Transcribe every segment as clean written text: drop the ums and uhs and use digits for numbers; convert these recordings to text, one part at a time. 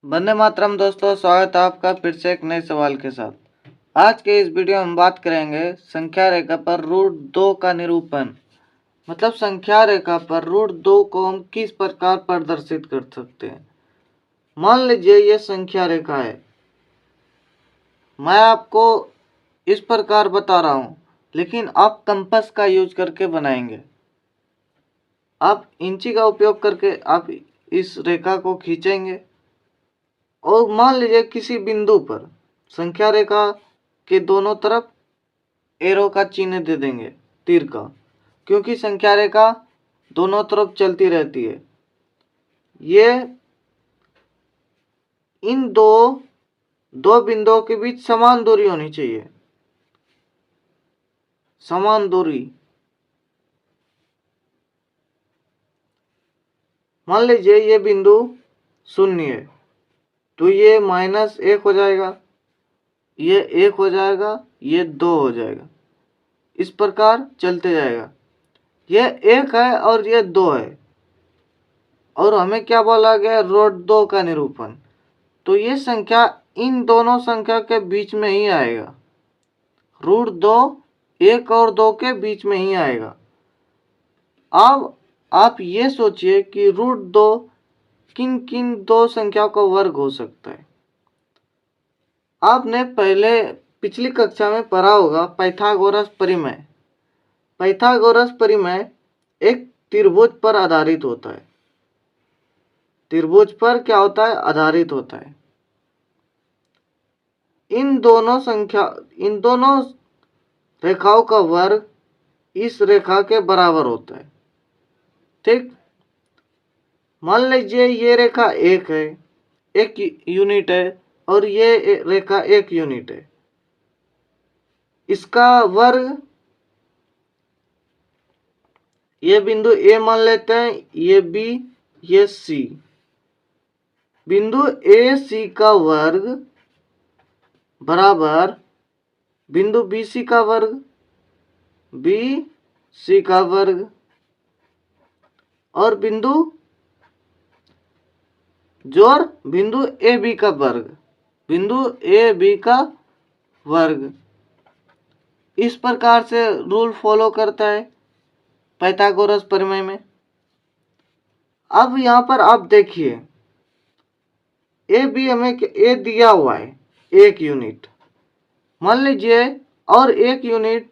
वंदे मातरम दोस्तों, स्वागत है आपका फिर से एक नए सवाल के साथ। आज के इस वीडियो में हम बात करेंगे संख्या रेखा पर रूट 2 का निरूपण। मतलब संख्या रेखा पर रूट 2 को हम किस प्रकार प्रदर्शित कर सकते हैं। मान लीजिए ये संख्या रेखा है, मैं आपको इस प्रकार बता रहा हूं, लेकिन आप कंपास का यूज करके बनाएंगे। आप इंची का उपयोग करके आप इस रेखा को खींचेंगे और मान लीजिए किसी बिंदु पर संख्या रेखा के दोनों तरफ एरो का चिन्ह दे देंगे, तीर का, क्योंकि संख्या रेखा दोनों तरफ चलती रहती है। ये इन दो बिंदुओं के बीच समान दूरी होनी चाहिए, समान दूरी। मान लीजिए ये बिंदु 0 है, तो ये -1 हो जाएगा, ये 1 हो जाएगा, ये 2 हो जाएगा, इस प्रकार चलते जाएगा। ये 1 है और ये 2 है, और हमें क्या बोला गया, रूट 2 का निरूपण। तो ये संख्या इन दोनों संख्या के बीच में ही आएगा। रूट 2 1 और 2 के बीच में ही आएगा। अब आप ये सोचिए कि रूट 2 किन किन दो संख्या का वर्ग हो सकता है। आपने पिछली कक्षा में पढ़ा होगा पाइथागोरस परिमेय। पाइथागोरस परिमेय एक त्रिभुज पर आधारित होता है। त्रिभुज पर क्या होता है, आधारित होता है। इन दोनों रेखाओं का वर्ग इस रेखा के बराबर होता है। ठीक, मान लीजिए ये रेखा 1 है, 1 यूनिट है, और ये रेखा 1 यूनिट है। इसका वर्ग, ये बिंदु ए मान लेते हैं, ये बी, ये सी। बिंदु ए सी का वर्ग बराबर बिंदु बी सी का वर्ग, बी सी का वर्ग, और बिंदु ए बी का वर्ग, बिंदु ए बी का वर्ग। इस प्रकार से रूल फॉलो करता है पाइथागोरस प्रमेय में। अब यहां पर आप देखिए, ए बी हमें ए दिया हुआ है 1 यूनिट, मान लीजिए, और 1 यूनिट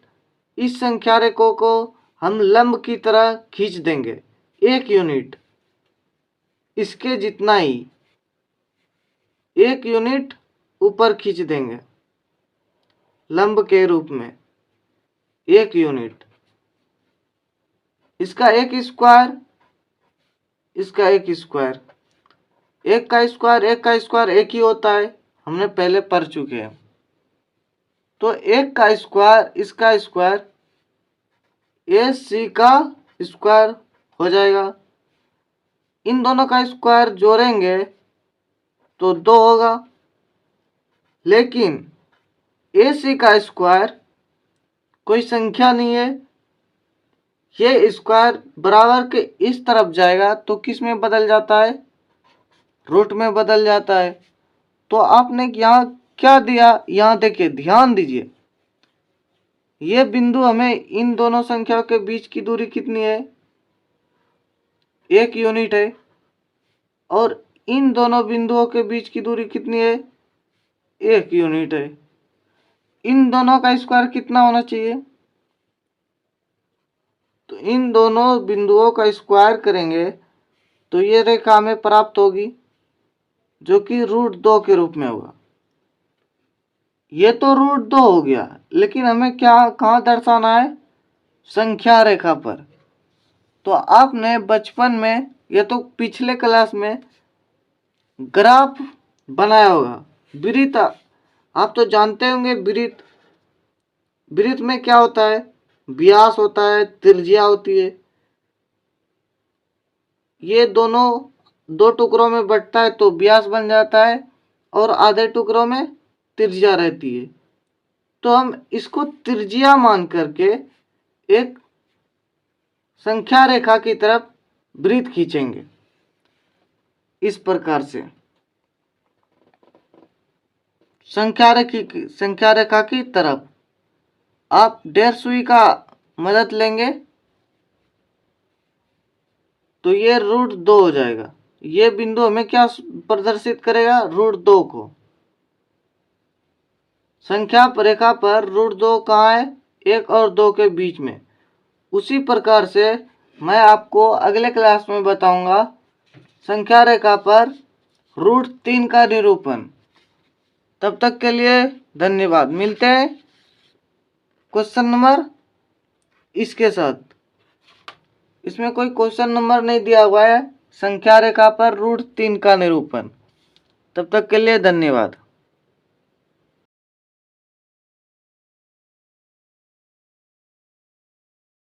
इस संख्या रेखा को हम लंब की तरह खींच देंगे। 1 यूनिट इसके जितना ही 1 यूनिट ऊपर खींच देंगे लंब के रूप में। 1 यूनिट, इसका 1 स्क्वायर, इसका 1 स्क्वायर, 1 का स्क्वायर 1 का स्क्वायर 1 ही होता है, हमने पहले पढ़ चुके हैं। तो 1 का स्क्वायर, इसका स्क्वायर, ए सी का स्क्वायर हो जाएगा। इन दोनों का स्क्वायर जोड़ेंगे तो 2 होगा, लेकिन ए सी का स्क्वायर कोई संख्या नहीं है, ये स्क्वायर बराबर के इस तरफ जाएगा तो किस में बदल जाता है, रूट में बदल जाता है। तो आपने यहाँ क्या दिया, यहाँ देखिए, ध्यान दीजिए, ये बिंदु हमें इन दोनों संख्याओं के बीच की दूरी कितनी है, 1 यूनिट है, और इन दोनों बिंदुओं के बीच की दूरी कितनी है, 1 यूनिट है। इन दोनों का स्क्वायर कितना होना चाहिए, तो इन दोनों बिंदुओं का स्क्वायर करेंगे तो ये रेखा हमें प्राप्त होगी, जो कि रूट 2 के रूप में होगा। ये तो रूट 2 हो गया, लेकिन हमें कहाँ दर्शाना है, संख्या रेखा पर। तो आपने बचपन में, ये तो पिछले क्लास में ग्राफ बनाया होगा, वृत्त, आप तो जानते होंगे वृत्त। वृत्त में क्या होता है, व्यास होता है, त्रिज्या होती है। ये दोनों 2 टुकड़ों में बंटता है तो व्यास बन जाता है, और आधे टुकड़ों में त्रिज्या रहती है। तो हम इसको त्रिज्या मान करके एक संख्या रेखा की तरफ वृत्त खींचेंगे, इस प्रकार से। संख्या रेखा की तरफ आप डेढ़ सुई का मदद लेंगे तो ये √2 हो जाएगा। ये बिंदु हमें क्या प्रदर्शित करेगा? √2 को। संख्या रेखा पर √2 कहाँ है? 1 और 2 के बीच में। उसी प्रकार से मैं आपको अगले क्लास में बताऊंगा संख्या रेखा पर √3 का निरूपण। तब तक के लिए धन्यवाद। मिलते हैं क्वेश्चन नंबर इसके साथ। इसमें कोई क्वेश्चन नंबर नहीं दिया हुआ है। संख्या रेखा पर √3 का निरूपण। तब तक के लिए धन्यवाद।